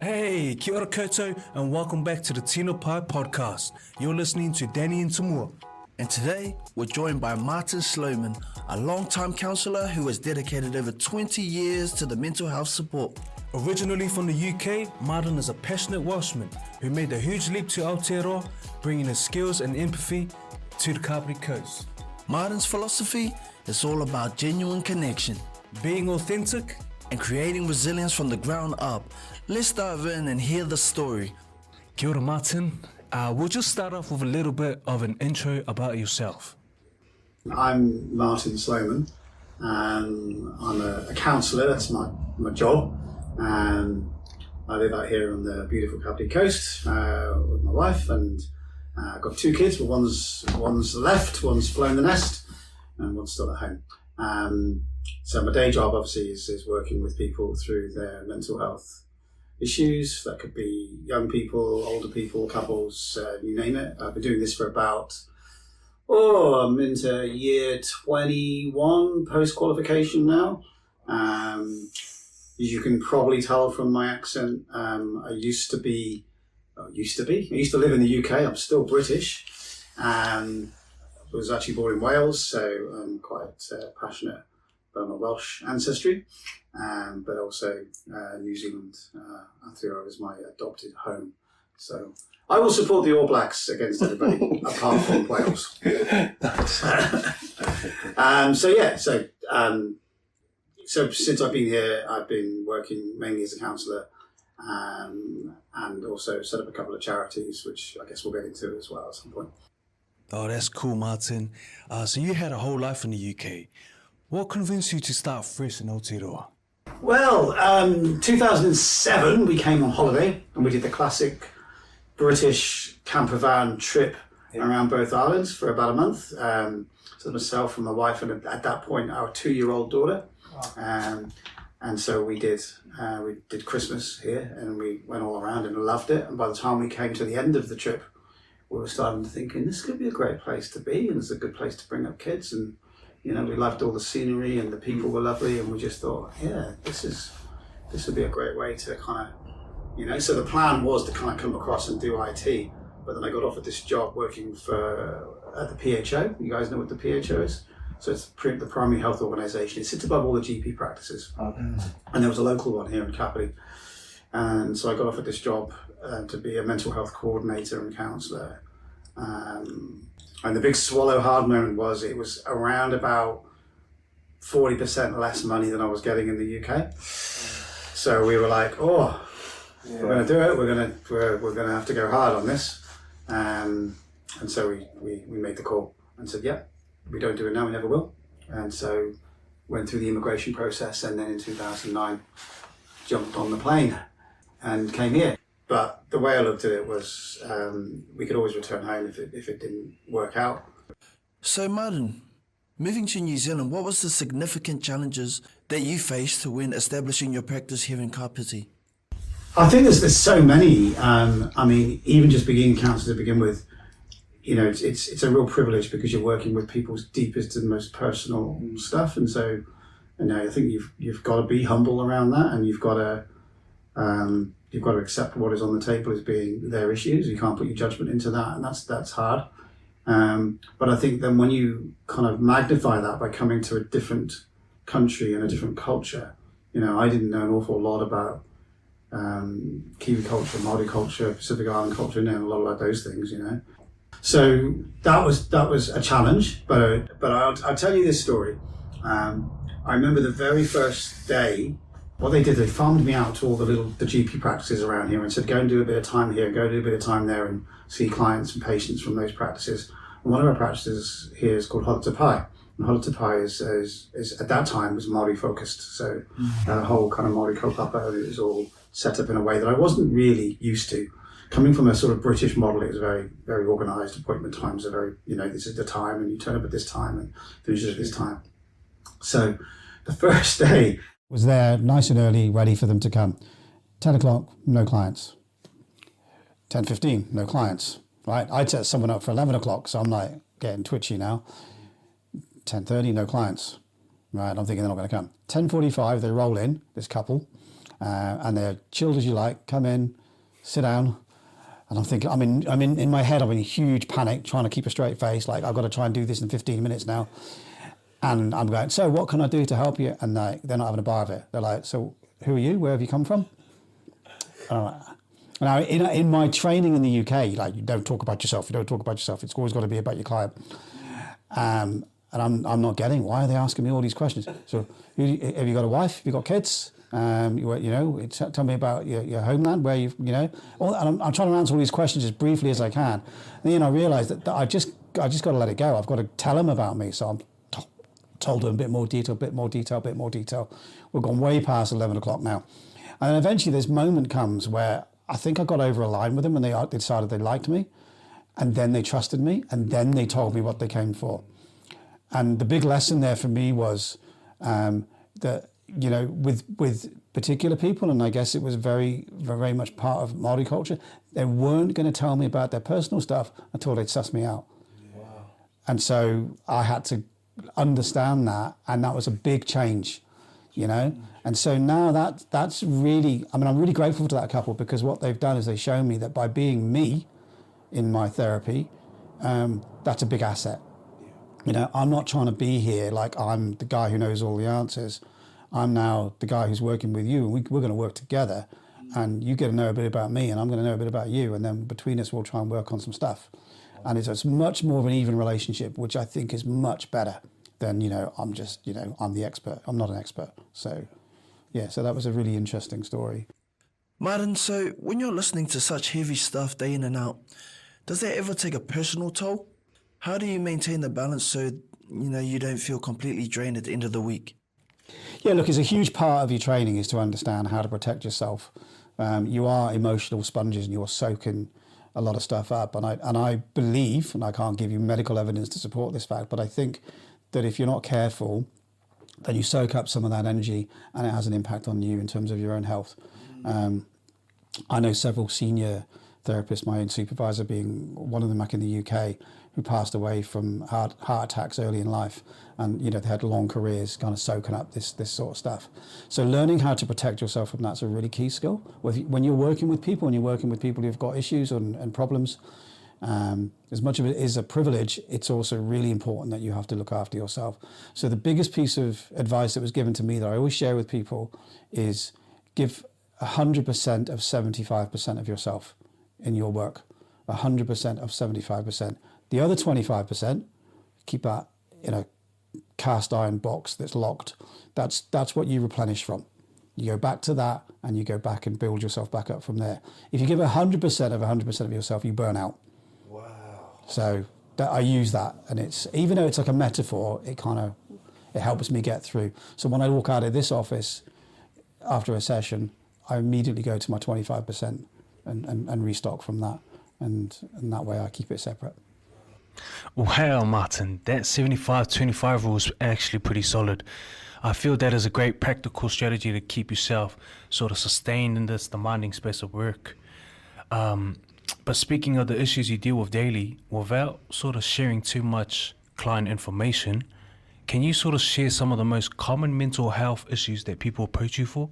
Hey, kia ora koutou, and welcome back to the Tino Pai Podcast. You're listening to Danny and Tamua. And today, we're joined by Martin Sloman, a long-time counsellor who has dedicated over 20 years to the mental health support. Originally from the UK, Martin is a passionate Welshman who made a huge leap to Aotearoa, bringing his skills and empathy to the Kāpiti Coast. Martin's philosophy is all about genuine connection, being authentic, and creating resilience from the ground up. Let's dive in and hear the story. Kia ora, Martin. We'll just start off with a little bit of an intro about yourself. I'm Martin Sloman, and I'm a counsellor. That's my job. I live out here on the beautiful Kāpiti Coast with my wife, and I've got 2 kids. But one's left, one's flown the nest, and one's still at home. So my day job obviously is working with people through their mental health issues. That could be young people, older people, couples, you name it. I've been doing this for about, I'm into year 21 post-qualification now. As you can probably tell from my accent, I used to live in the UK. I'm still British. I was actually born in Wales, so I'm quite passionate about my Welsh ancestry, but also New Zealand. Aotearoa is my adopted home. So I will support the All Blacks against everybody apart from Wales. So since I've been here, I've been working mainly as a counsellor, and also set up a couple of charities, which I guess we'll get into as well at some point. Oh, that's cool, Martin. So you had a whole life in the UK. What convinced you to start fresh in Aotearoa? Well, 2007 we came on holiday and we did the classic British camper van trip around both islands for about a month. So myself and my wife, and at that point our 2-year-old daughter. And so we did Christmas here, and we went all around and loved it. And by the time we came to the end of the trip, we were starting to thinking this could be a great place to be, and it's a good place to bring up kids. And we loved all the scenery, and the people were lovely, and we just thought, this would be a great way to kind of, So the plan was to kind of come across and do IT, but then I got offered this job working at the PHO. You guys know what the PHO is? So it's the primary health organisation. It sits above all the GP practices. Okay. And there was a local one here in Kāpiti. And so I got offered this job to be a mental health coordinator and counsellor. And the big swallow hard moment was it was around about 40% less money than I was getting in the UK. So we were like, we're going to do it. We're going to have to go hard on this. And so we made the call and said, we don't do it now, we never will. And so went through the immigration process, and then in 2009 jumped on the plane and came here. But the way I looked at it was we could always return home if it didn't work out. So Martin, moving to New Zealand, what was the significant challenges that you faced when establishing your practice here in Kāpiti? I think there's so many. Even just being counsellor to begin with, it's a real privilege because you're working with people's deepest and most personal stuff, and so I think you've got to be humble around that, and you've got to accept what is on the table as being their issues. You can't put your judgment into that, and that's hard. But I think then when you kind of magnify that by coming to a different country and a different culture, I didn't know an awful lot about Kiwi culture, Māori culture, Pacific Island culture, and a lot about those things, So that was a challenge, but I'll tell you this story. I remember the very first day, what they did, they farmed me out to all the GP practices around here and said, go and do a bit of time here, go do a bit of time there and see clients and patients from those practices. And one of our practices here is called Tino Pai. And Tino Pai is at that time was Māori focused. So the whole kind of Māori kaupapa is all set up in a way that I wasn't really used to. Coming from a sort of British model, it was very, very organised. Appointment times are very, this is the time, and you turn up at this time and finish at this time. So the first day was there nice and early, ready for them to come. 10 o'clock, no clients. 10:15, no clients. Right, I'd set someone up for 11 o'clock, so I'm like getting twitchy now. 10:30, no clients. Right, I'm thinking they're not going to come. 10:45, they roll in, this couple, and they're chilled as you like. Come in, sit down. And I'm thinking, in my head, I'm in a huge panic, trying to keep a straight face. Like, I've got to try and do this in 15 minutes now. And I'm going, so what can I do to help you? And they're not having a bar of it. They're like, so who are you? Where have you come from? And I'm like, now, in my training in the UK, like, you don't talk about yourself. You don't talk about yourself. It's always got to be about your client. And I'm not getting, why are they asking me all these questions? So have you got a wife? Have you got kids? Tell me about your homeland, where and I'm trying to answer all these questions as briefly as I can. And then I realised that I just got to let it go. I've got to tell them about me. So I'm told them a bit more detail. We've gone way past 11 o'clock now. And then eventually this moment comes where I think I got over a line with them and they decided they liked me. And then they trusted me. And then they told me what they came for. And the big lesson there for me was that, with particular people, and I guess it was very, very much part of Māori culture, they weren't going to tell me about their personal stuff until they'd suss me out. Wow. And so I had to understand that, and that was a big change, And so now that's really, I'm really grateful to that couple, because what they've done is they've shown me that by being me in my therapy, that's a big asset. I'm not trying to be here like I'm the guy who knows all the answers. I'm now the guy who's working with you, and we're going to work together, and you get to know a bit about me and I'm going to know a bit about you, and then between us we'll try and work on some stuff. And it's much more of an even relationship, which I think is much better than, I'm just, I'm the expert. I'm not an expert. So, so that was a really interesting story. Martin, so when you're listening to such heavy stuff day in and out, does that ever take a personal toll? How do you maintain the balance so, you don't feel completely drained at the end of the week? Yeah, look, it's a huge part of your training is to understand how to protect yourself. You are emotional sponges and you're soaking a lot of stuff up. And I believe, and I can't give you medical evidence to support this fact, but I think that if you're not careful, then you soak up some of that energy and it has an impact on you in terms of your own health. I know several senior therapists, my own supervisor being one of them back in the UK, who passed away from heart attacks early in life, and they had long careers kind of soaking up this sort of stuff. So learning how to protect yourself from that's a really key skill. When you're working with people and you're working with people who've got issues and problems, as much of it is a privilege, it's also really important that you have to look after yourself. So the biggest piece of advice that was given to me that I always share with people is give 100% of 75% of yourself in your work, 100% of 75%. The other 25%, keep that in a cast iron box that's locked. That's what you replenish from. You go back to that and you go back and build yourself back up from there. If you give 100% of 100% of yourself, you burn out. Wow. So I use that, and it's, even though it's like a metaphor, it helps me get through. So when I walk out of this office after a session, I immediately go to my 25% and restock from that. And that way I keep it separate. Wow, Martin, that 75-25 rule is actually pretty solid. I feel that is a great practical strategy to keep yourself sort of sustained in this demanding space of work. But speaking of the issues you deal with daily, without sort of sharing too much client information, can you sort of share some of the most common mental health issues that people approach you for?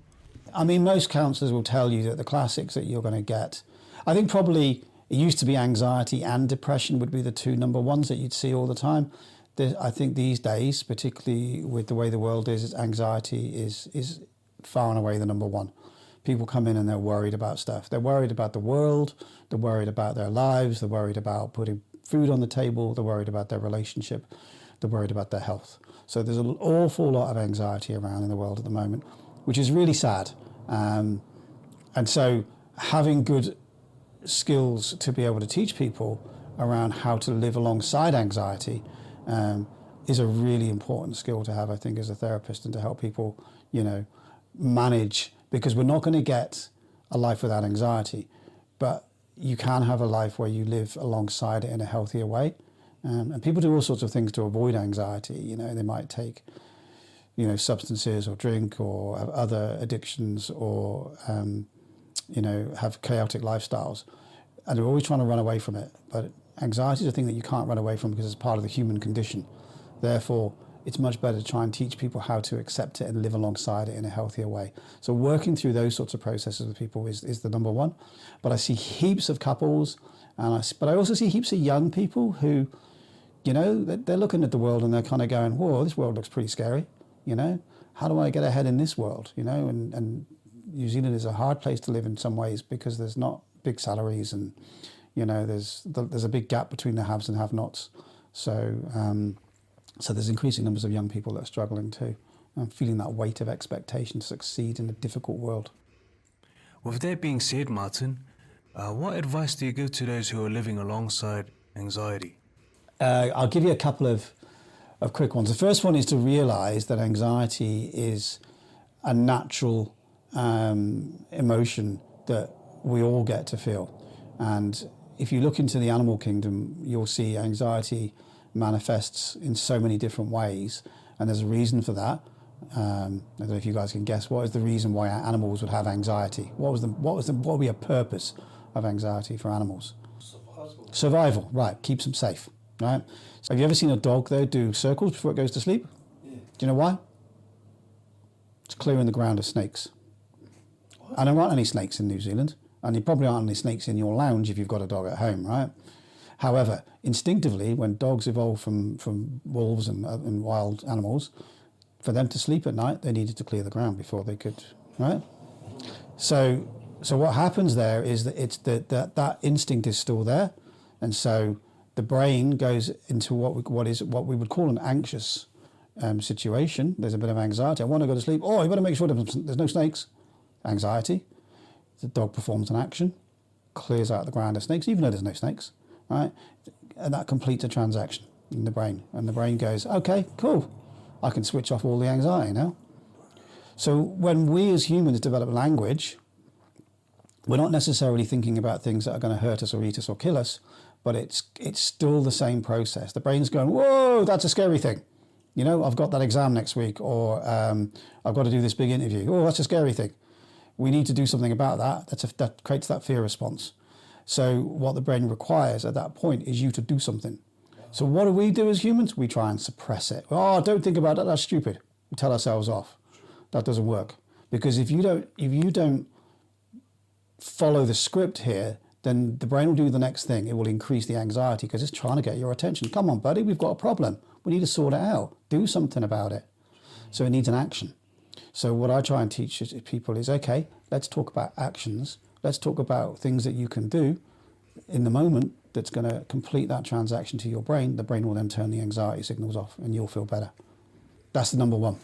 I mean, most counsellors will tell you that the classics that you're going to get, I think probably it used to be anxiety and depression would be the two number ones that you'd see all the time. I think these days, particularly with the way the world is anxiety is far and away the number one. People come in and they're worried about stuff. They're worried about the world, they're worried about their lives, they're worried about putting food on the table, they're worried about their relationship, they're worried about their health. So there's an awful lot of anxiety around in the world at the moment, which is really sad. And so having good skills to be able to teach people around how to live alongside anxiety is a really important skill to have, I think, as a therapist, and to help people, manage, because we're not going to get a life without anxiety, but you can have a life where you live alongside it in a healthier way. And people do all sorts of things to avoid anxiety. They might take, substances or drink or have other addictions or, have chaotic lifestyles. And they're always trying to run away from it. But anxiety is a thing that you can't run away from because it's part of the human condition. Therefore, it's much better to try and teach people how to accept it and live alongside it in a healthier way. So working through those sorts of processes with people is the number one. But I see heaps of couples, but I also see heaps of young people who, you know, they're looking at the world and they're kind of going, whoa, this world looks pretty scary, you know? How do I get ahead in this world, you know? And New Zealand is a hard place to live in some ways because there's not big salaries and, you know, there's a big gap between the haves and have-nots. So there's increasing numbers of young people that are struggling too, and feeling that weight of expectation to succeed in a difficult world. With that being said, Martin, what advice do you give to those who are living alongside anxiety? I'll give you a couple of quick ones. The first one is to realise that anxiety is a natural emotion that we all get to feel. And if you look into the animal kingdom, you'll see anxiety manifests in so many different ways, and there's a reason for that. I don't know if you guys can guess what is the reason why animals would have anxiety. What would be a purpose of anxiety for animals? Survival, right? Keeps them safe, right? So have you ever seen a dog though do circles before it goes to sleep? Yeah. Do you know why? It's clearing the ground of snakes. What? And there aren't any snakes in New Zealand, and there probably aren't any snakes in your lounge if you've got a dog at home, right? However, instinctively, when dogs evolved from wolves and wild animals, for them to sleep at night, they needed to clear the ground before they could, right? So what happens there is that it's that instinct is still there, and so the brain goes into what we would call an anxious situation. There's a bit of anxiety. I want to go to sleep. Oh, you better make sure there's no snakes. Anxiety. The dog performs an action, clears out the ground of snakes, even though there's no snakes, right? And that completes a transaction in the brain. And the brain goes, okay, cool. I can switch off all the anxiety now. So when we as humans develop language, we're not necessarily thinking about things that are going to hurt us or eat us or kill us, but it's still the same process. The brain's going, whoa, that's a scary thing. You know, I've got that exam next week, or I've got to do this big interview. Oh, that's a scary thing. We need to do something about that. That creates that fear response. So what the brain requires at that point is you to do something. So what do we do as humans? We try and suppress it. Oh, don't think about that. That's stupid. We tell ourselves off. That doesn't work, because if you don't follow the script here, then the brain will do the next thing. It will increase the anxiety because it's trying to get your attention. Come on, buddy, we've got a problem. We need to sort it out. Do something about it. So it needs an action. So what I try and teach people is, okay, let's talk about actions. Let's talk about things that you can do in the moment that's going to complete that transaction to your brain. The brain will then turn the anxiety signals off and you'll feel better. That's the number one.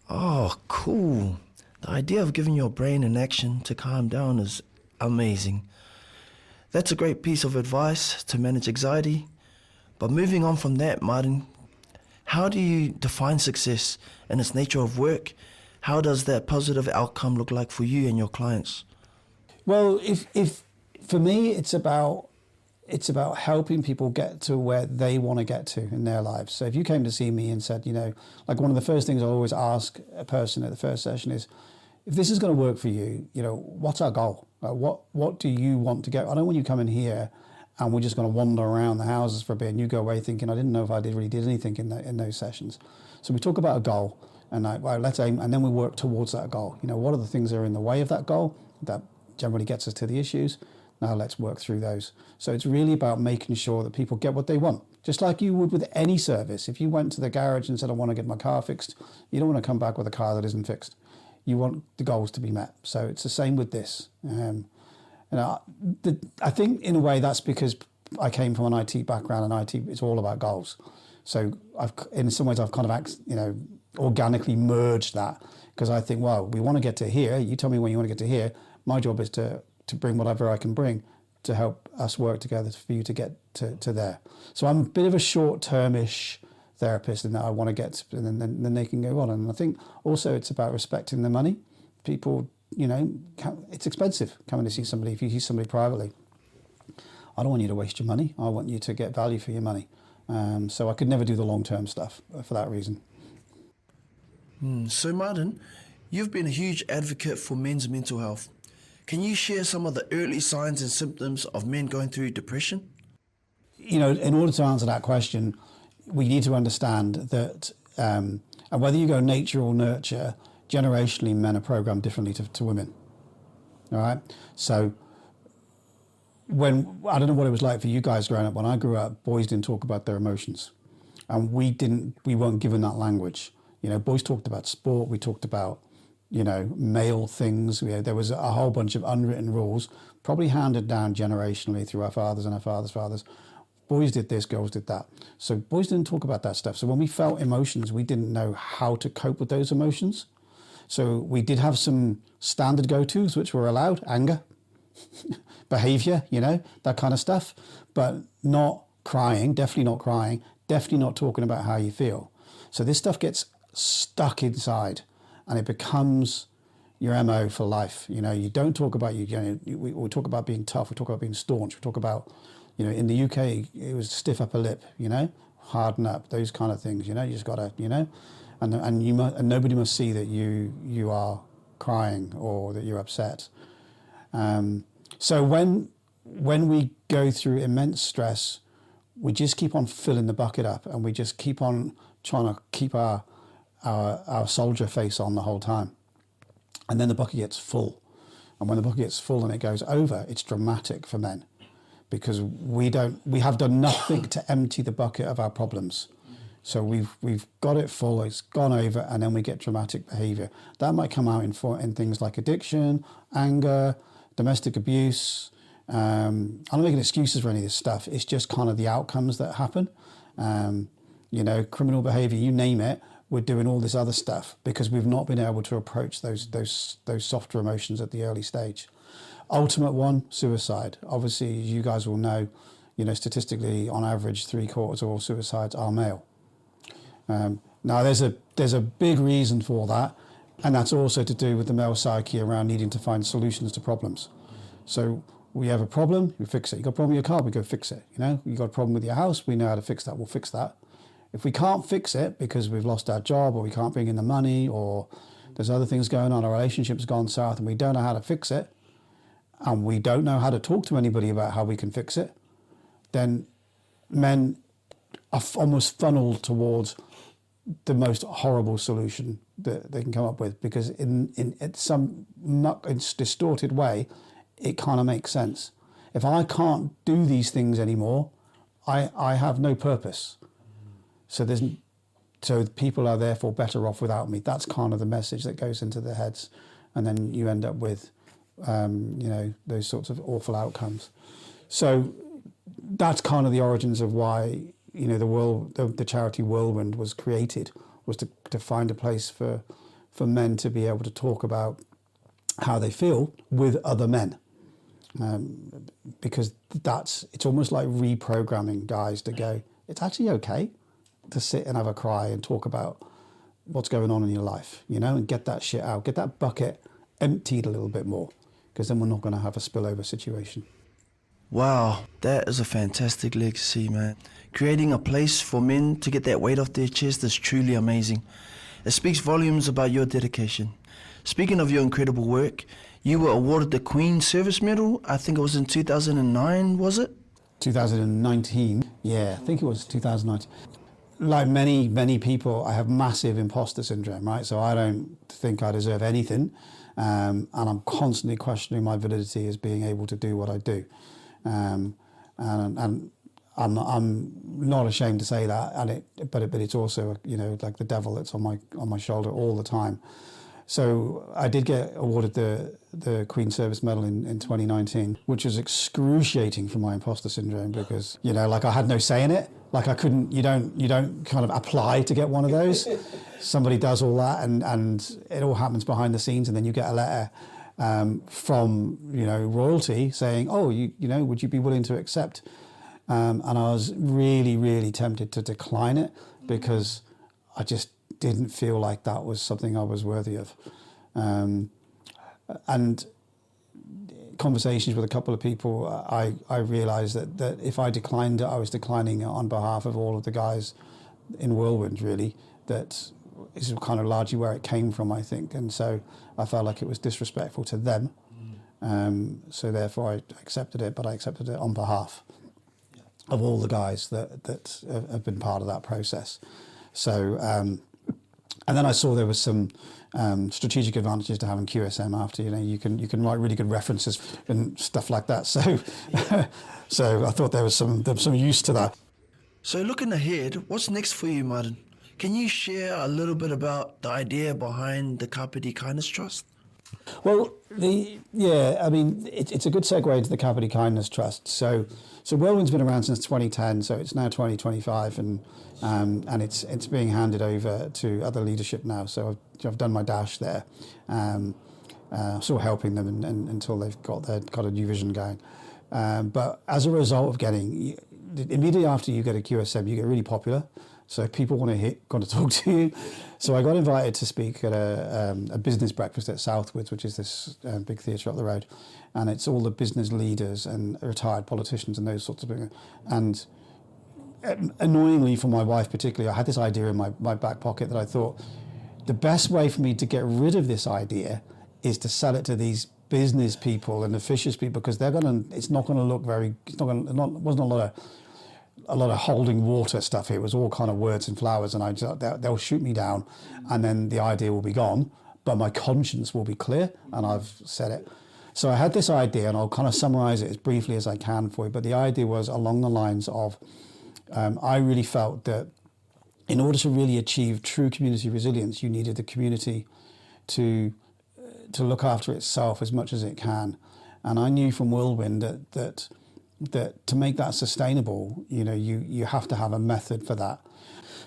Oh, cool. The idea of giving your brain an action to calm down is amazing. That's a great piece of advice to manage anxiety. But moving on from that, Martin, how do you define success and its nature of work? How does that positive outcome look like for you and your clients? Well, if for me, it's about helping people get to where they want to get to in their lives. So if you came to see me and said, you know, like one of the first things I always ask a person at the first session is, if this is going to work for you, you know, what's our goal? What do you want to get? I don't want you coming here and we're just going to wander around the houses for a bit and you go away thinking, I didn't know if I really did anything in those sessions. So we talk about a goal and let's aim, and then we work towards that goal. You know, what are the things that are in the way of that goal? That generally gets us to the issues. Now let's work through those. So it's really about making sure that people get what they want. Just like you would with any service. If you went to the garage and said, I want to get my car fixed, you don't want to come back with a car that isn't fixed. You want the goals to be met. So it's the same with this. I think in a way that's because I came from an IT background, and IT is all about goals. So in some ways I've kind of organically merged that, because I think, well, we want to get to here. You tell me when you want to get to here. My job is to bring whatever I can bring to help us work together for you to get to there. So I'm a bit of a short-termish therapist in that I want to get to, and then they can go on. And I think also it's about respecting the money. People, you know, it's expensive coming to see somebody. If you see somebody privately, I don't want you to waste your money. I want you to get value for your money. So I could never do the long-term stuff for that reason. So Martin, you've been a huge advocate for men's mental health. Can you share some of the early signs and symptoms of men going through depression? You know, in order to answer that question, we need to understand that, and whether you go nature or nurture, generationally men are programmed differently to women. All right? So I don't know what it was like for you guys growing up. When I grew up, boys didn't talk about their emotions. And we weren't given that language. You know, boys talked about sport, we talked about, you know, male things. There was a whole bunch of unwritten rules, probably handed down generationally through our fathers and our fathers' fathers. Boys did this, girls did that. So boys didn't talk about that stuff. So when we felt emotions, we didn't know how to cope with those emotions. So we did have some standard go-tos, which were allowed: anger, behavior, you know, that kind of stuff, but not crying, definitely not talking about how you feel. So this stuff gets stuck inside and it becomes your MO for life. You know, you don't talk about, we talk about being tough, we talk about being staunch, we talk about, you know, in the UK, it was stiff upper lip, you know, harden up, those kind of things, you know, you just gotta, you know, and nobody must see that you are crying or that you're upset. So when we go through immense stress, we just keep on filling the bucket up, and we just keep on trying to keep our soldier face on the whole time. And then the bucket gets full. And when the bucket gets full and it goes over, it's dramatic for men, because we have done nothing to empty the bucket of our problems. So we've got it full, it's gone over, and then we get dramatic behavior. That might come out in things like addiction, anger, domestic abuse. I'm not making excuses for any of this stuff. It's just kind of the outcomes that happen. You know, criminal behavior, you name it, we're doing all this other stuff because we've not been able to approach those softer emotions at the early stage. Ultimate one, suicide. Obviously, you guys will know, you know, statistically, on average, 3/4 of all suicides are male. Now, there's a big reason for that, and that's also to do with the male psyche around needing to find solutions to problems. So we have a problem, we fix it. You got a problem with your car, we go fix it. You know, you got a problem with your house, we know how to fix that, we'll fix that. If we can't fix it because we've lost our job, or we can't bring in the money, or there's other things going on, our relationship's gone south and we don't know how to fix it, and we don't know how to talk to anybody about how we can fix it, then men are almost funneled towards the most horrible solution that they can come up with, because in some distorted way, it kind of makes sense. If I can't do these things anymore, I have no purpose. So people are therefore better off without me. That's kind of the message that goes into their heads, and then you end up with, you know, those sorts of awful outcomes. So that's kind of the origins of why, you know, the charity Whirlwind was created, was to find a place for men to be able to talk about how they feel with other men. Because it's almost like reprogramming guys to go, it's actually okay to sit and have a cry and talk about what's going on in your life, you know, and get that shit out, get that bucket emptied a little bit more, because then we're not going to have a spillover situation. Wow, that is a fantastic legacy, man. Creating a place for men to get that weight off their chest is truly amazing. It speaks volumes about your dedication. Speaking of your incredible work, you were awarded the Queen's Service Medal. I think it was in 2009, was it? 2019, yeah, I think it was 2019. Like many people, I have massive imposter syndrome, right? So I don't think I deserve anything, and I'm constantly questioning my validity as being able to do what I do. And I'm not ashamed to say that, but it's also, you know, like the devil that's on my shoulder all the time. So I did get awarded the Queen's Service Medal in 2019, which was excruciating for my imposter syndrome, because, you know, like I had no say in it. Like I couldn't, you don't kind of apply to get one of those. Somebody does all that, and it all happens behind the scenes, and then you get a letter from, you know, royalty saying, oh, you know, would you be willing to accept? And I was really, really tempted to decline it, because I just didn't feel like that was something I was worthy of. And conversations with a couple of people, I realised that if I declined it, I was declining it on behalf of all of the guys in Whirlwind, really. That is kind of largely where it came from, I think. And so I felt like it was disrespectful to them. So therefore I accepted it, but I accepted it on behalf. of all the guys that have been part of that process. So, and then I saw there was some strategic advantages to having QSM after. You can write really good references and stuff like that. So, so I thought there was some use to that. So looking ahead, what's next for you, Martin? Can you share a little bit about the idea behind the Kāpiti Kindness Trust? Well, it's a good segue into the Kāpiti Kindness Trust. So Whirlwind's been around since 2010, so it's now 2025, and it's being handed over to other leadership now. So I've done my dash there, still helping them until they've got a new vision going. But as a result of getting, immediately after you get a QSM, you get really popular. So people want to talk to you. So I got invited to speak at a business breakfast at Southwoods, which is this big theatre up the road, and it's all the business leaders and retired politicians and those sorts of things. And annoyingly for my wife particularly, I had this idea in my back pocket that I thought the best way for me to get rid of this idea is to sell it to these business people and officious people, because it's not going to look very. Wasn't a lot of holding water stuff here. It was all kind of words and flowers, and they'll shoot me down, and then the idea will be gone, but my conscience will be clear, and I've said it. So I had this idea, and I'll kind of summarize it as briefly as I can for you, but the idea was along the lines of, I really felt that in order to really achieve true community resilience, you needed the community to look after itself as much as it can. And I knew from Whirlwind that to make that sustainable, you have to have a method for that.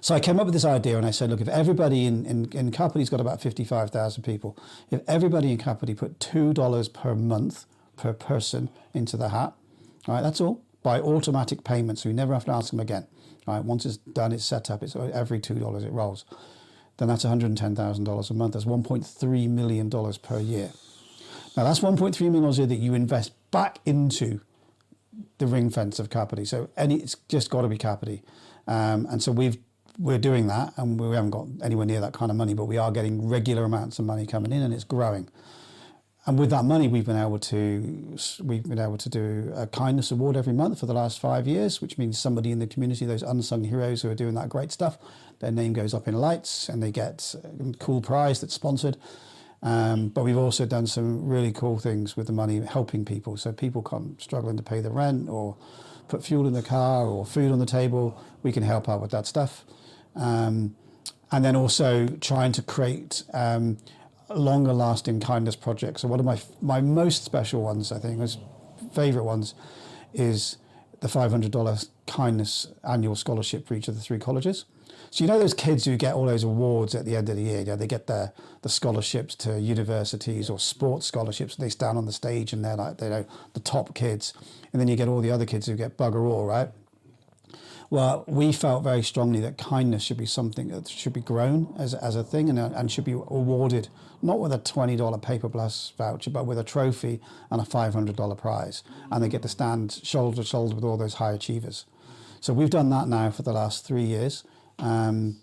So I came up with this idea, and I said, look, if everybody in Kāpiti's got about 55,000 people, if everybody in Kāpiti put $2 per month per person into the hat, all right, that's all, by automatic payment, so you never have to ask them again. All right, once it's done, it's set up, it's every $2 it rolls. Then that's $110,000 a month. That's $1.3 million per year. Now that's $1.3 million a year that you invest back into the ring fence of Kāpiti. So it's just got to be Kāpiti. And so we're doing that, and we haven't got anywhere near that kind of money, but we are getting regular amounts of money coming in, and it's growing. And with that money, we've been able to do a kindness award every month for the last 5 years, which means somebody in the community, those unsung heroes who are doing that great stuff, their name goes up in lights, and they get a cool prize that's sponsored. But we've also done some really cool things with the money, helping people. So people come struggling to pay the rent, or put fuel in the car, or food on the table. We can help out with that stuff. And then also trying to create longer lasting kindness projects. So one of my most special ones, I think, most favourite ones, is the $500 kindness annual scholarship for each of the 3 colleges. So those kids who get all those awards at the end of the year, they get the scholarships to universities or sports scholarships. They stand on the stage and they're like, the top kids. And then you get all the other kids who get bugger all, right? Well, we felt very strongly that kindness should be something that should be grown as a thing, and should be awarded not with a $20 Paper Plus voucher, but with a trophy and a $500 prize. And they get to stand shoulder to shoulder with all those high achievers. So we've done that now for the last 3 years. And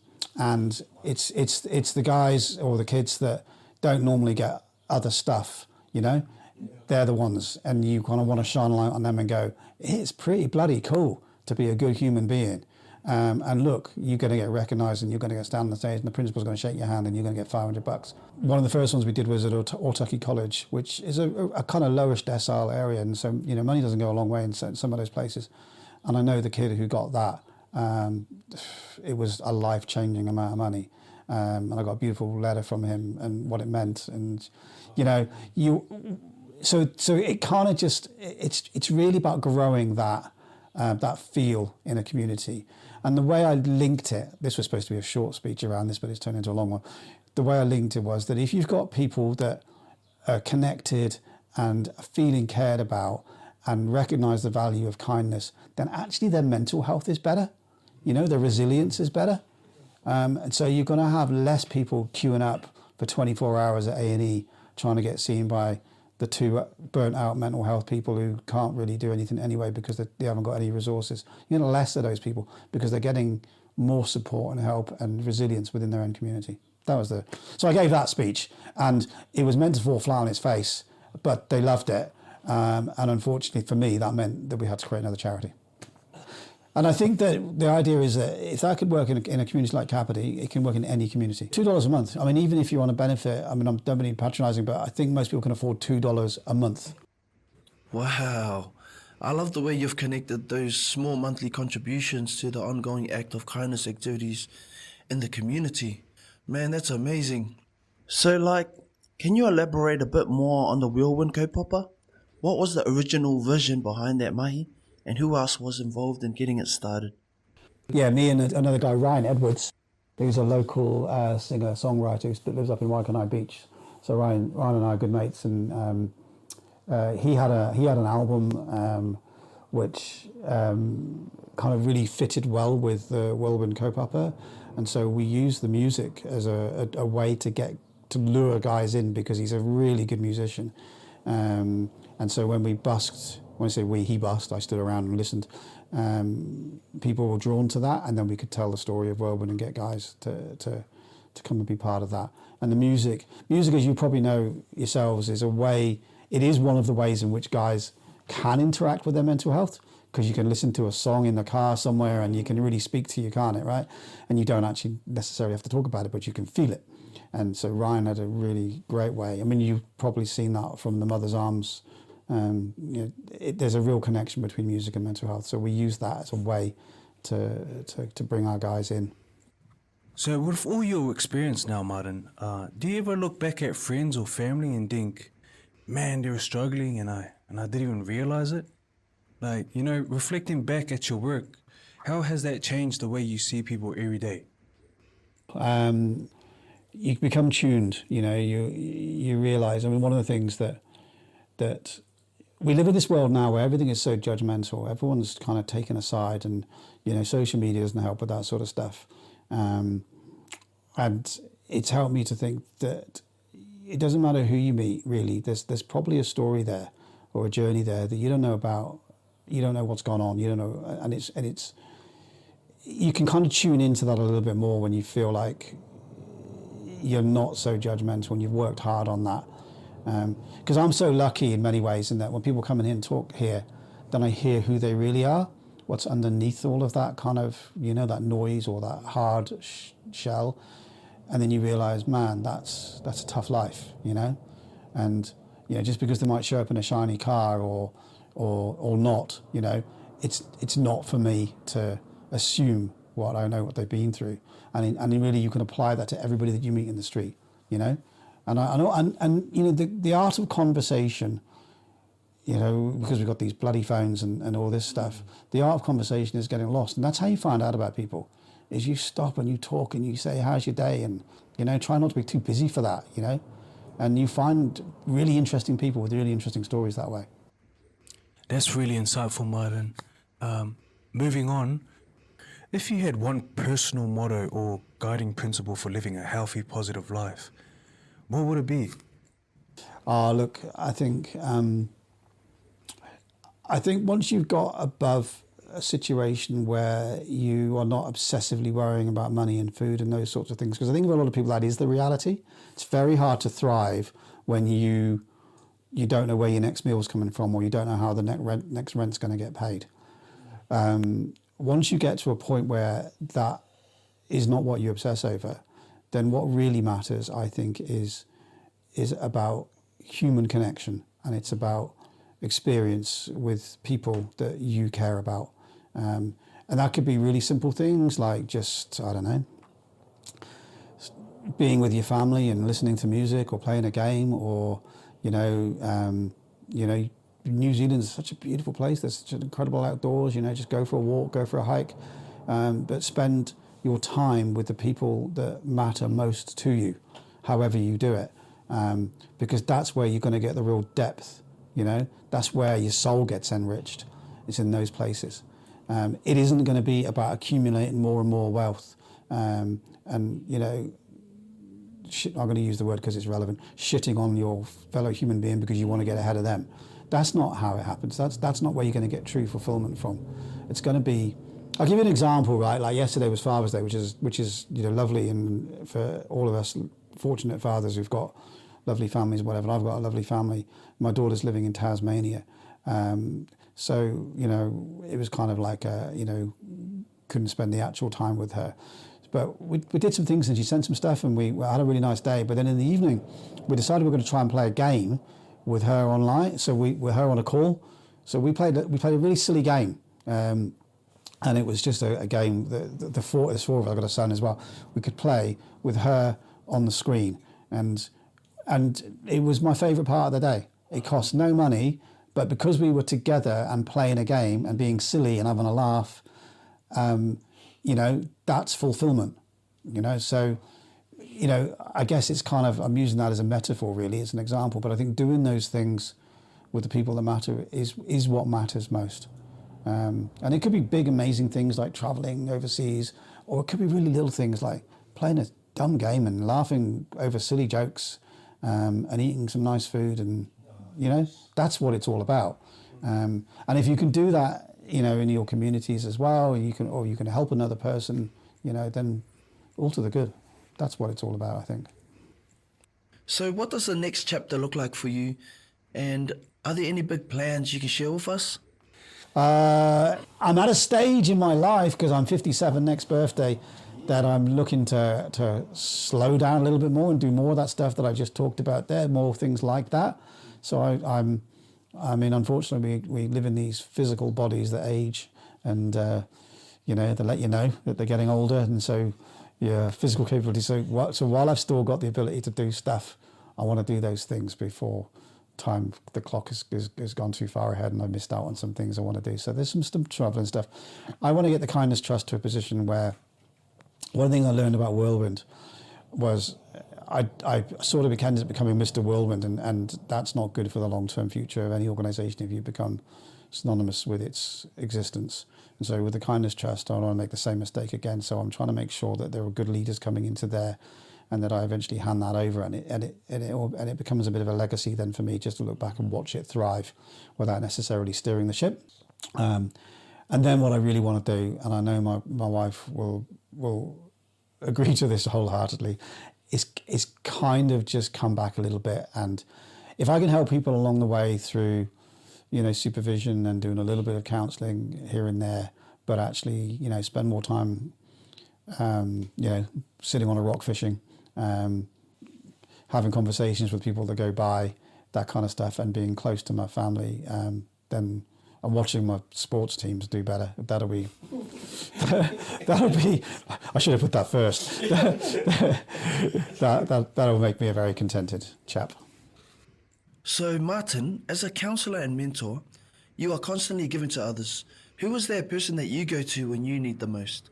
it's the guys or the kids that don't normally get other stuff, they're the ones, and you kind of want to shine a light on them and go, it's pretty bloody cool to be a good human being. And look, you're going to get recognised, and you're going to get stand on the stage, and the principal's going to shake your hand, and you're going to get $500. One of the first ones we did was at Aotearoa College, which is a kind of lowest decile area, and so money doesn't go a long way in some of those places. And I know the kid who got that. It was a life-changing amount of money, and I got a beautiful letter from him and what it meant. And so it kind of just it's really about growing that feel in a community. And the way I linked it, this was supposed to be a short speech around this, but it's turned into a long one. The way I linked it was that if you've got people that are connected and feeling cared about and recognise the value of kindness, then actually their mental health is better. Their resilience is better. And so you're going to have less people queuing up for 24 hours at A&E trying to get seen by the 2 burnt out mental health people who can't really do anything anyway because they haven't got any resources. You're going to less of those people because they're getting more support and help and resilience within their own community. So I gave that speech, and it was meant to fall flat on its face, but they loved it. And unfortunately for me, that meant that we had to create another charity. And I think that the idea is that if that could work in a community like Kāpiti, it can work in any community. $2 a month. I mean, even if you want to benefit, I mean, I'm don't mean patronising, but I think most people can afford $2 a month. Wow. I love the way you've connected those small monthly contributions to the ongoing act of kindness activities in the community. Man, that's amazing. So, like, can you elaborate a bit more on the Whirlwind kaupapa? What was the original vision behind that mahi, and who else was involved in getting it started? Yeah, me and another guy, Ryan Edwards, who's a local singer-songwriter who lives up in Waikanae Beach. So Ryan and I are good mates, and he had an album which kind of really fitted well with the Whirlwind kaupapa, and so we used the music as a way to lure guys in, because he's a really good musician. And so when we busked, when I say we, he busked, I stood around and listened. People were drawn to that, and then we could tell the story of Whirlwind and get guys to come and be part of that. And the music, as you probably know yourselves, is one of the ways in which guys can interact with their mental health, because you can listen to a song in the car somewhere and you can really speak to you, can't it, right? And you don't actually necessarily have to talk about it, but you can feel it. And so Ryan had a really great way. I mean, you've probably seen that from the Mother's Arms. There's a real connection between music and mental health. So we use that as a way to bring our guys in. So with all your experience now, Martin, do you ever look back at friends or family and think, man, they were struggling and I didn't even realize it? Like, reflecting back at your work, how has that changed the way you see people every day? You become tuned, you realise. I mean, one of the things that we live in this world now where everything is so judgmental. Everyone's kind of taken aside, and social media doesn't help with that sort of stuff. And it's helped me to think that it doesn't matter who you meet, really. There's probably a story there or a journey there that you don't know about. You don't know what's gone on. You don't know, and it's you can kind of tune into that a little bit more when you feel like you're not so judgmental and you've worked hard on that. Because I'm so lucky in many ways in that when people come in here and talk here, then I hear who they really are, what's underneath all of that kind of, that noise or that hard shell. And then you realise, man, that's a tough life, And, just because they might show up in a shiny car or not, it's not for me to assume I know what they've been through. And really you can apply that to everybody that you meet in the street, And I know, the art of conversation, because we've got these bloody phones and all this stuff, the art of conversation is getting lost. And that's how you find out about people, is you stop and you talk and you say, how's your day? And, try not to be too busy for that, And you find really interesting people with really interesting stories that way. That's really insightful, Martin. Moving on, if you had one personal motto or guiding principle for living a healthy, positive life, what would it be? Look, I think once you've got above a situation where you are not obsessively worrying about money and food and those sorts of things, because I think for a lot of people that is the reality. It's very hard to thrive when you don't know where your next meal's coming from, or you don't know how the next rent's going to get paid. Once you get to a point where that is not what you obsess over, then what really matters, I think, is about human connection, and it's about experience with people that you care about. And that could be really simple things like just, I don't know, being with your family and listening to music or playing a game, or, New Zealand is such a beautiful place. There's such an incredible outdoors, just go for a walk, go for a hike, but spend your time with the people that matter most to you, however you do it, because that's where you're going to get the real depth, that's where your soul gets enriched. It's in those places. It isn't going to be about accumulating more and more wealth, I'm going to use the word because it's relevant, shitting on your fellow human being because you want to get ahead of them. That's not how it happens. That's not where you're going to get true fulfillment from. It's going to be, I'll give you an example, right? Like yesterday was Father's Day, which is lovely, and for all of us fortunate fathers who've got lovely families, whatever. I've got a lovely family. My daughter's living in Tasmania, so it was kind of like couldn't spend the actual time with her. But we did some things, and she sent some stuff, and we had a really nice day. But then in the evening, we decided we were going to try and play a game with her online. So with her on a call. So we played a really silly game, and it was just a game. There's four of us. I've got a son as well. We could play with her on the screen, and it was my favourite part of the day. It cost no money, but because we were together and playing a game and being silly and having a laugh, you know, that's fulfillment. You know, so. You know, I guess it's kind of, I'm using that as a metaphor really, as an example, but I think doing those things with the people that matter is what matters most. And it could be big, amazing things like traveling overseas, or it could be really little things like playing a dumb game and laughing over silly jokes, and eating some nice food, and, you know, that's what it's all about. And if you can do that, you know, in your communities as well, or you can help another person, you know, then all to the good. That's what it's all about, I think. So what does the next chapter look like for you? And are there any big plans you can share with us? I'm at a stage in my life, because I'm 57 next birthday, that I'm looking to slow down a little bit more and do more of that stuff that I just talked about there, more things like that. So I mean, unfortunately, we live in these physical bodies that age, and, you know, they let you know that they're getting older, and so... Yeah, physical capability. So while I've still got the ability to do stuff, I want to do those things before the clock has gone too far ahead and I missed out on some things I want to do. So there's some traveling stuff. I want to get the Kindness Trust to a position where, one thing I learned about Whirlwind was I sort of ended up becoming Mr. Whirlwind, and that's not good for the long-term future of any organisation if you become synonymous with its existence. And so with the Kindness Trust, I don't want to make the same mistake again. So I'm trying to make sure that there are good leaders coming into there, and that I eventually hand that over, and it becomes a bit of a legacy then for me, just to look back and watch it thrive without necessarily steering the ship. And then what I really want to do, and I know my wife will agree to this wholeheartedly, is kind of just come back a little bit. And if I can help people along the way through, you know, supervision and doing a little bit of counselling here and there, but actually, you know, spend more time, you know, sitting on a rock fishing, having conversations with people that go by, that kind of stuff, and being close to my family, then I'm watching my sports teams do better. That'll be, I should have put that first. That'll make me a very contented chap. So Martin, as a counsellor and mentor, you are constantly giving to others. Who is that person that you go to when you need the most?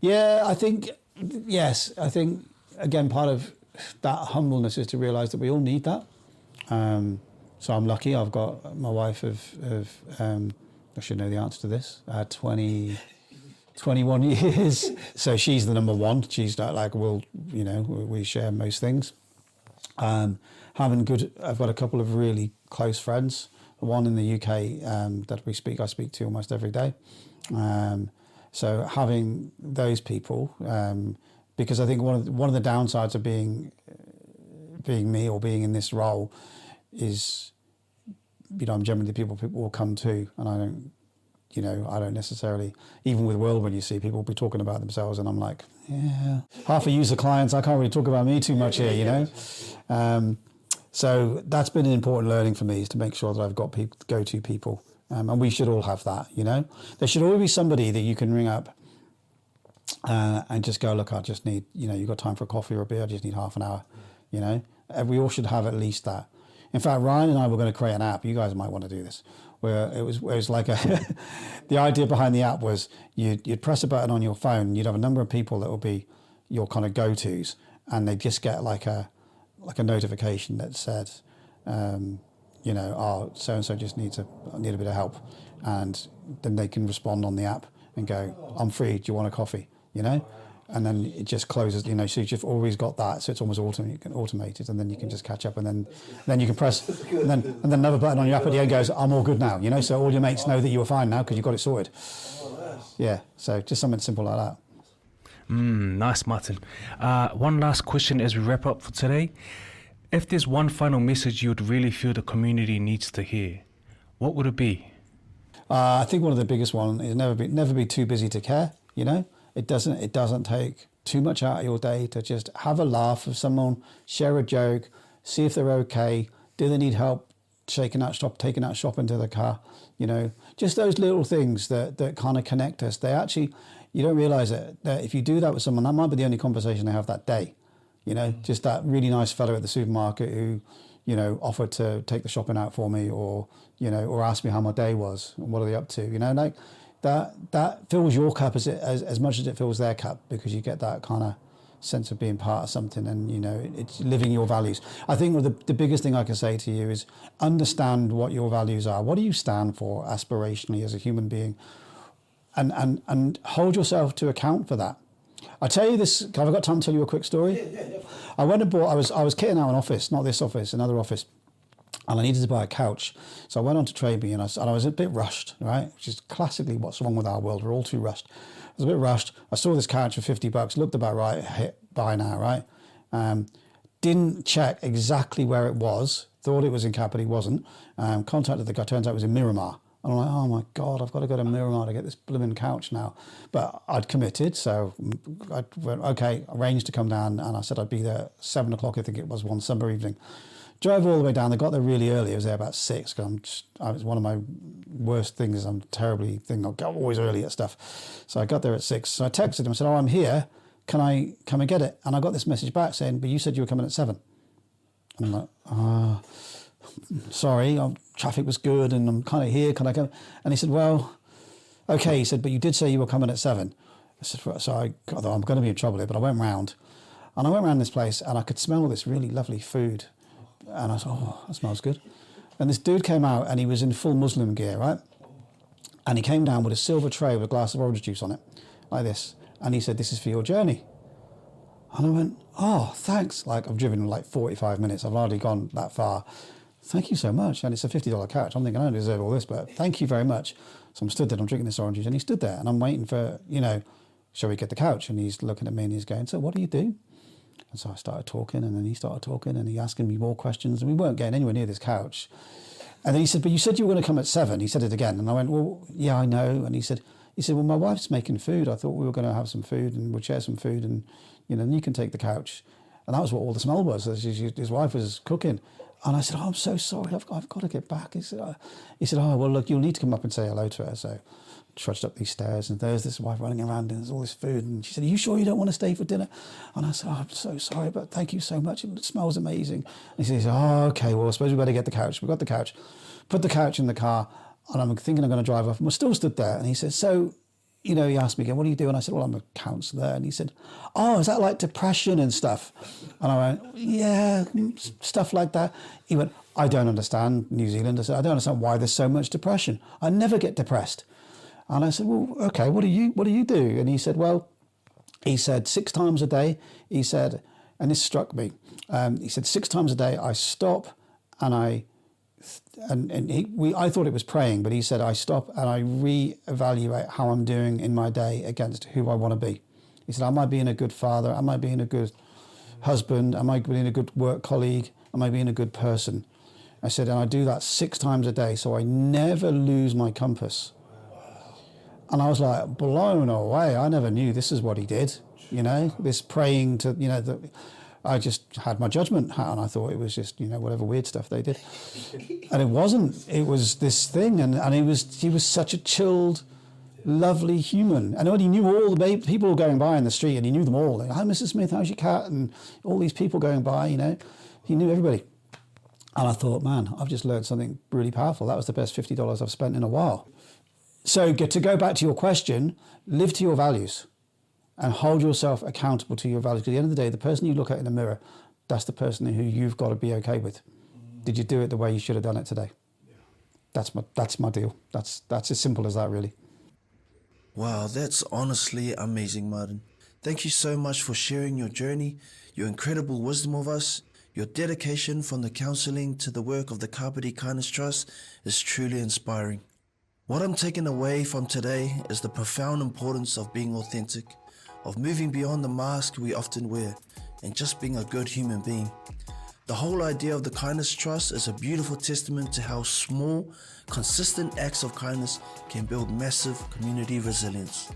Yeah, I think, yes. I think, again, part of that humbleness is to realise that we all need that. So I'm lucky. I've got my wife of I should know the answer to this, 21 years. So she's the number one. She's not like, we share most things. I've got a couple of really close friends. One in the UK that I speak to almost every day. So having those people, because I think one of the downsides of being me or being in this role is, I'm generally the people will come to, and I don't necessarily, even with Whirlwind, you see people will be talking about themselves, and I'm like, yeah, half of you are clients, I can't really talk about me too much here, So that's been an important learning for me, is to make sure that I've got go-to people, and we should all have that, There should always be somebody that you can ring up and just go, look, I just need, you've got time for a coffee or a beer, I just need half an hour, We all should have at least that. In fact, Ryan and I were going to create an app. You guys might want to do this, where it was like the idea behind the app was you'd press a button on your phone, you'd have a number of people that will be your kind of go-tos, and they'd just get like a notification that said, so-and-so just needs a bit of help. And then they can respond on the app and go, I'm free, do you want a coffee, And then it just closes, so you've always got that. So it's almost automated, and then you can just catch up, and then you can press, and then another button on your app at the end goes, I'm all good now, So all your mates know that you were fine now because you got it sorted. Yeah, so just something simple like that. Nice, Martin. One last question as we wrap up for today. If there's one final message you would really feel the community needs to hear, what would it be? I think one of the biggest ones is never be too busy to care. You know, it doesn't take too much out of your day to just have a laugh with someone, share a joke, see if they're okay. Do they need help taking that shop into the car? You know, just those little things that kind of connect us. They actually, you don't realize it, that if you do that with someone, that might be the only conversation they have that day. You know, just that really nice fellow at the supermarket who, you know, offered to take the shopping out for me, or, you know, or ask me how my day was and what are they up to. You know, like that fills your cup as much as it fills their cup, because you get that kind of sense of being part of something, and, you know, it's living your values. I think the biggest thing I can say to you is understand what your values are. What do you stand for aspirationally as a human being? And hold yourself to account for that. I tell you this, have I got time to tell you a quick story? Yeah. I went and bought, I was kitting out an office, not this office, another office, and I needed to buy a couch. So I went on to Trade Me, and I was a bit rushed, right? Which is classically what's wrong with our world. We're all too rushed. I was a bit rushed. I saw this couch for $50, looked about right, hit buy now, right? Didn't check exactly where it was, thought it was in Kāpiti, wasn't. Contacted the guy, turns out it was in Miramar. And I'm like, oh my God, I've got to go to Miramar to get this blooming couch now. But I'd committed, so I went, okay, arranged to come down, and I said I'd be there at 7 o'clock, I think it was, one summer evening. Drove all the way down. They got there really early. I was there about 6. It's one of my worst things. I'm always early at stuff. So I got there at 6. So I texted him. I said, oh, I'm here. Can I come and get it? And I got this message back saying, but you said you were coming at 7. And I'm like, sorry, traffic was good and I'm kind of here. Can I come? And he said, well, okay. He said, but you did say you were coming at 7. I said, so I thought, I'm going to be in trouble here. But I went round. And I went around this place and I could smell all this really lovely food. And I thought, oh, that smells good. And this dude came out and he was in full Muslim gear, right? And he came down with a silver tray with a glass of orange juice on it, like this. And he said, this is for your journey. And I went, oh, thanks. Like, I've driven like 45 minutes. I've hardly gone that far. Thank you so much. And it's a $50 couch. I'm thinking, I don't deserve all this, but thank you very much. So I'm stood there, I'm drinking this orange juice. And he stood there and I'm waiting for, you know, shall we get the couch? And he's looking at me and he's going, so what do you do? And so I started talking, and then he started talking, and he asking me more questions, and we weren't getting anywhere near this couch. And then he said, but you said you were going to come at 7. He said it again. And I went, well, yeah, I know. And he said, well, my wife's making food. I thought we were going to have some food and we'll share some food, and, you know, and you can take the couch. And that was what all the smell was. His wife was cooking. And I said, oh, I'm so sorry. I've got to get back. He said, oh, well, look, you'll need to come up and say hello to her. So trudged up these stairs, and there's this wife running around, and there's all this food, and she said, are you sure you don't want to stay for dinner? And I said, oh, I'm so sorry, but thank you so much, it smells amazing. And he says, oh, okay, well, I suppose we better get the couch. We got the couch, put the couch in the car, and I'm thinking I'm going to drive off, and we're still stood there. And he said, so, you know, he asked me again, what do you do? And I said, well, I'm a counsellor. And he said, oh, is that like depression and stuff? And I went, yeah, stuff like that. He went, I don't understand New Zealand. I said, I don't understand why there's so much depression. I never get depressed. And I said, well, okay, what do you do? And he said, well, 6 times a day, he said, and this struck me, he said 6 times a day I stop and I thought it was praying, but he said I stop and I reevaluate how I'm doing in my day against who I want to be. He said, am I being a good father? Am I being a good husband? Am I being a good work colleague? Am I being a good person? I said, and I do that 6 times a day, so I never lose my compass. And I was like blown away. I never knew this is what he did, you know, this praying to, you know, I just had my judgment hat on. I thought it was just, you know, whatever weird stuff they did. And it wasn't. It was this thing. And he was such a chilled, lovely human. And when he knew all the people going by in the street, and he knew them all. Like, hi, Mrs. Smith, how's your cat? And all these people going by, you know, he knew everybody. And I thought, man, I've just learned something really powerful. That was the best $50 I've spent in a while. So to go back to your question, live to your values and hold yourself accountable to your values. Because at the end of the day, the person you look at in the mirror, that's the person who you've got to be okay with. Did you do it the way you should have done it today? Yeah. That's my deal. That's as simple as that, really. Wow, that's honestly amazing, Martin. Thank you so much for sharing your journey, your incredible wisdom of us. Your dedication from the counselling to the work of the Kāpiti Kindness Trust is truly inspiring. What I'm taking away from today is the profound importance of being authentic, of moving beyond the mask we often wear, and just being a good human being. The whole idea of the Kindness Trust is a beautiful testament to how small, consistent acts of kindness can build massive community resilience.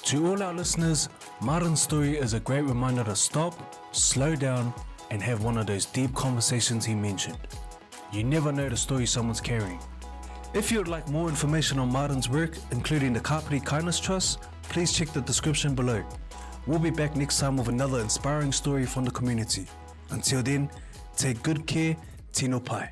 To all our listeners, Martin's story is a great reminder to stop, slow down, and have one of those deep conversations he mentioned. You never know the story someone's carrying. If you would like more information on Martin's work, including the Kāpiti Kindness Trust, please check the description below. We'll be back next time with another inspiring story from the community. Until then, take good care, Tino Pai.